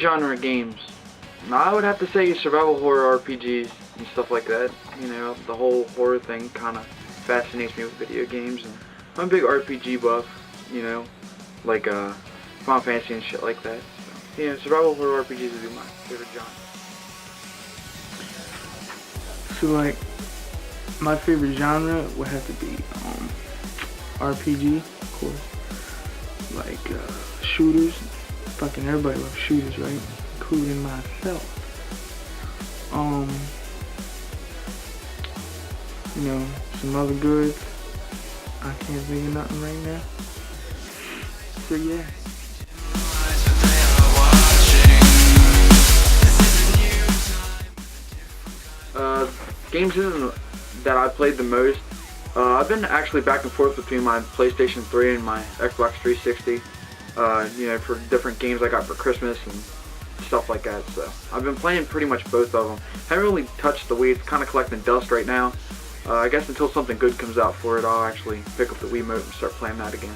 genre games. I would have to say survival horror RPGs and stuff like that. You know, the whole horror thing kind of fascinates me with video games, and I'm a big RPG buff. You know, like Final Fantasy and shit like that. So, yeah, survival horror RPGs would be my favorite genre. So like, my favorite genre would have to be RPG, of course. Like shooters. Fucking everybody loves shooters, right? Including myself. You know, some other goods. I can't think of nothing right now. So yeah. Games that I played the most. I've been actually back and forth between my PlayStation 3 and my Xbox 360. You know, for different games I got for Christmas and stuff like that. So I've been playing pretty much both of them. Haven't really touched the Wii. It's kind of collecting dust right now. I guess until something good comes out for it, I'll actually pick up the Wiimote and start playing that again.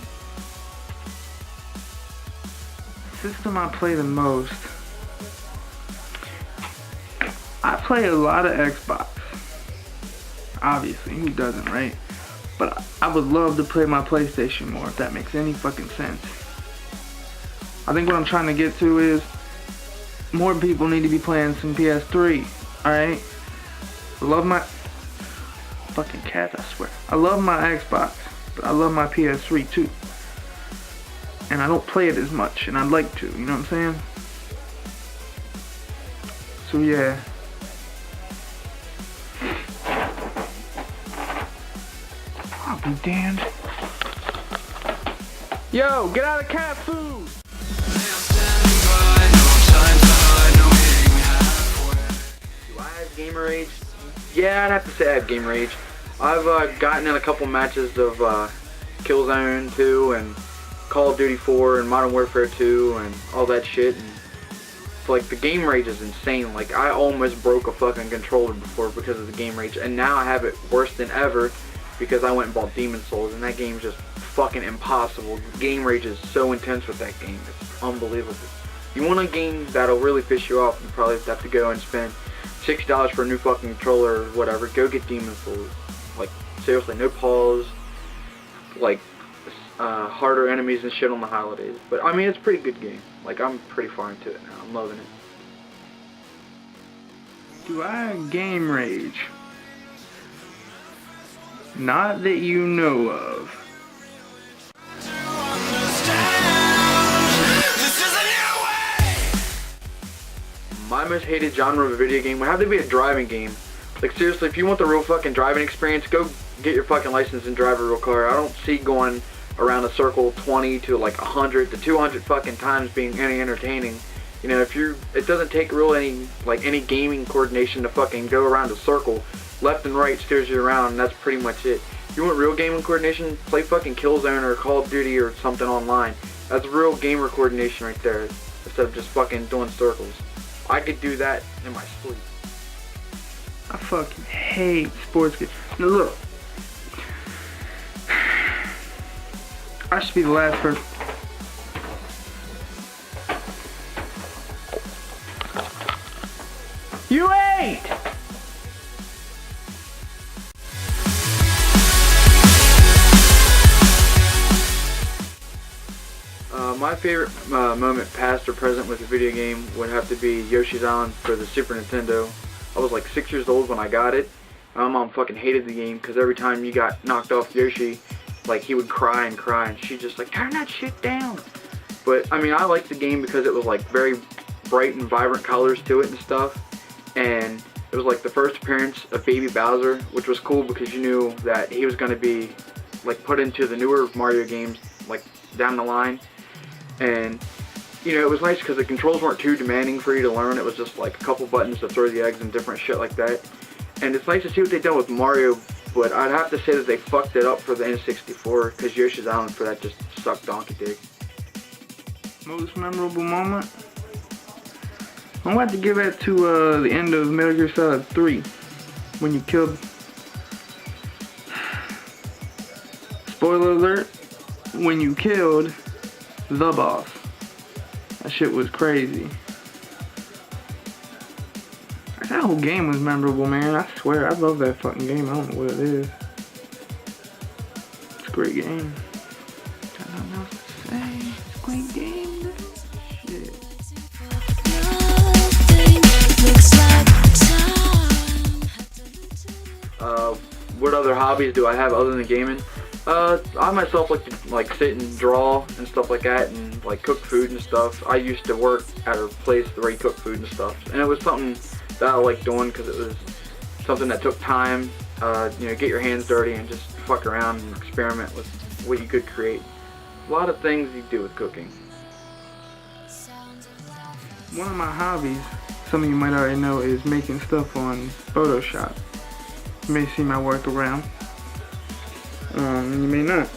System I play the most. I play a lot of Xbox. Obviously, who doesn't, right? But I would love to play my PlayStation more, if that makes any fucking sense. I think what I'm trying to get to is more people need to be playing some PS3, alright? I love my fucking cat, I swear. I love my Xbox, but I love my PS3 too. And I don't play it as much, and I'd like to, you know what I'm saying? So yeah. I'll be damned. Yo, get out of cat food! Do I have gamer rage? Yeah, I'd have to say I have gamer rage. I've gotten in a couple matches of Killzone 2 and Call of Duty 4 and Modern Warfare 2 and all that shit. And like, the game rage is insane. Like, I almost broke a fucking controller before because of the game rage, and now I have it worse than ever because I went and bought Demon Souls, and that game's just fucking impossible. The game rage is so intense with that game. It's unbelievable. If you want a game that'll really piss you off, you probably have to go and spend $60 for a new fucking controller or whatever. Go get Demon Souls. Like, seriously, no pause. Like, harder enemies and shit on the holidays. But, I mean, it's a pretty good game. Like, I'm pretty far into it now. I'm loving it. Do I have game rage? Not that you know of. My most hated genre of a video game would have to be a driving game. Like, seriously, if you want the real fucking driving experience, go get your fucking license and drive a real car. I don't see going around a circle 20 to like 100 to 200 fucking times being any entertaining. You know, it doesn't take any gaming coordination to fucking go around a circle. Left and right steers you around, and that's pretty much it. If you want real gaming coordination, play fucking Killzone or Call of Duty or something online. That's real gamer coordination right there, instead of just fucking doing circles. I could do that in my sleep. I fucking hate sports games. Now look, I should be the last person. You ate! My favorite moment, past or present, with a video game would have to be Yoshi's Island for the Super Nintendo. I was like 6 years old when I got it. My mom fucking hated the game because every time you got knocked off Yoshi, like, he would cry and cry, and she'd just like, turn that shit down. But I mean, I liked the game because it was like very bright and vibrant colors to it and stuff, and it was like the first appearance of Baby Bowser, which was cool because you knew that he was going to be like put into the newer Mario games like down the line. And you know, it was nice because the controls weren't too demanding for you to learn. It was just like a couple buttons to throw the eggs and different shit like that. And it's nice to see what they've done with Mario, but I'd have to say that they fucked it up for the N64 because Yoshi's Island for that just sucked donkey dick. Most memorable moment? I'm going to have to give that to the end of Metal Gear Solid 3 when you killed... Spoiler alert, when you killed the boss. That shit was crazy. That whole game was memorable, man. I swear, I love that fucking game. I don't know what it is. It's a great game. Got nothing else to say. It's a great game. Shit. What other hobbies do I have other than gaming? I myself like to sit and draw and stuff like that, and like cook food and stuff. I used to work at a place where you cook food and stuff, and it was something that I liked doing because it was something that took time. Get your hands dirty and just fuck around and experiment with what you could create. A lot of things you do with cooking. One of my hobbies, something you might already know, is making stuff on Photoshop. You may see my work around, and you may not.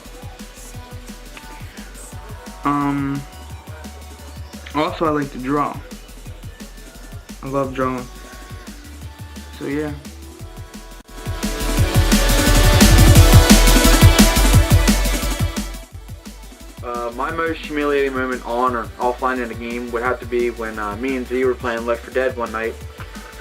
Also, I like to draw. I love drawing. So yeah. My most humiliating moment on or offline in a game would have to be when me and Z were playing Left 4 Dead one night,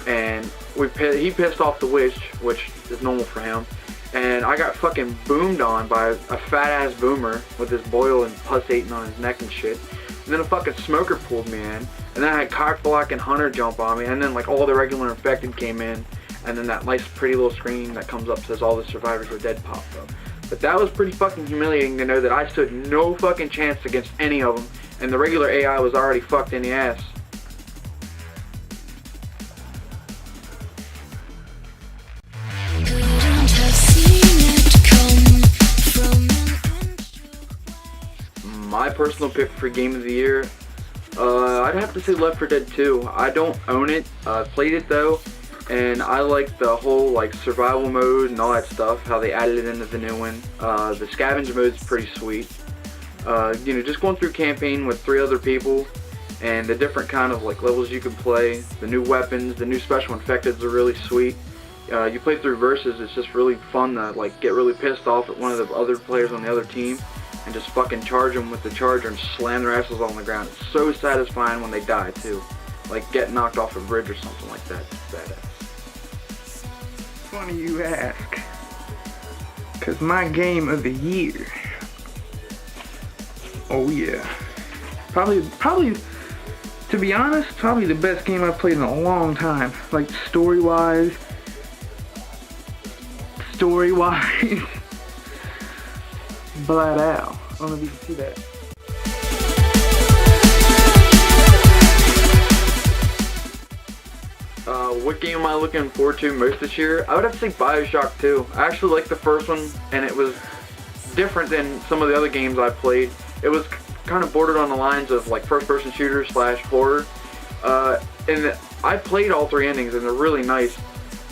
and he pissed off the witch, which is normal for him, and I got fucking boomed on by a fat ass boomer with his boil and pus eating on his neck and shit. And then a fucking smoker pulled me in, and then I had Cockblock and Hunter jump on me, and then like all the regular infected came in, and then that nice pretty little screen that comes up says all the survivors are dead popped up. But that was pretty fucking humiliating to know that I stood no fucking chance against any of them, and the regular AI was already fucked in the ass. My personal pick for Game of the Year, I'd have to say Left 4 Dead 2. I don't own it, played it though, and I like the whole like survival mode and all that stuff, how they added it into the new one. The scavenger mode is pretty sweet. Just going through campaign with 3 other people and the different kind of like levels you can play, the new weapons, the new special infecteds are really sweet. You play through versus, it's just really fun to like get really pissed off at one of the other players on the other team and just fucking charge them with the charger and slam their asses on the ground. It's so satisfying when they die too, like get knocked off a bridge or something like that. It's badass. Funny you ask, cause my game of the year, oh yeah, probably, to be honest, probably the best game I've played in a long time, like story-wise, Blood Owl. I don't know if you can see that. What game am I looking forward to most this year? I would have to say Bioshock 2. I actually liked the first one, and it was different than some of the other games I played. It was kind of bordered on the lines of like first-person shooter / horror. And I played all 3 endings, and they're really nice.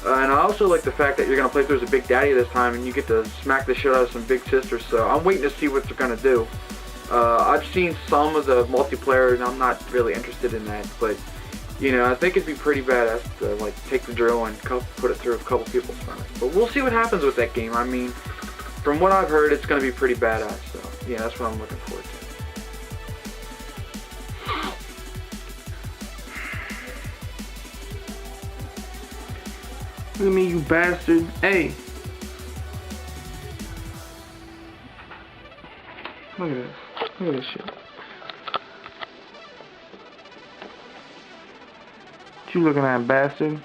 And I also like the fact that you're going to play through as a big daddy this time, and you get to smack the shit out of some big sisters, so I'm waiting to see what they're going to do. I've seen some of the multiplayer, and I'm not really interested in that, but I think it'd be pretty badass to like take the drill and put it through a couple people's stomachs. But we'll see what happens with that game. I mean, from what I've heard, it's going to be pretty badass, so yeah, that's what I'm looking forward to. Look at me, you bastard. Hey. Look at this. Look at this shit. What you looking at, bastard?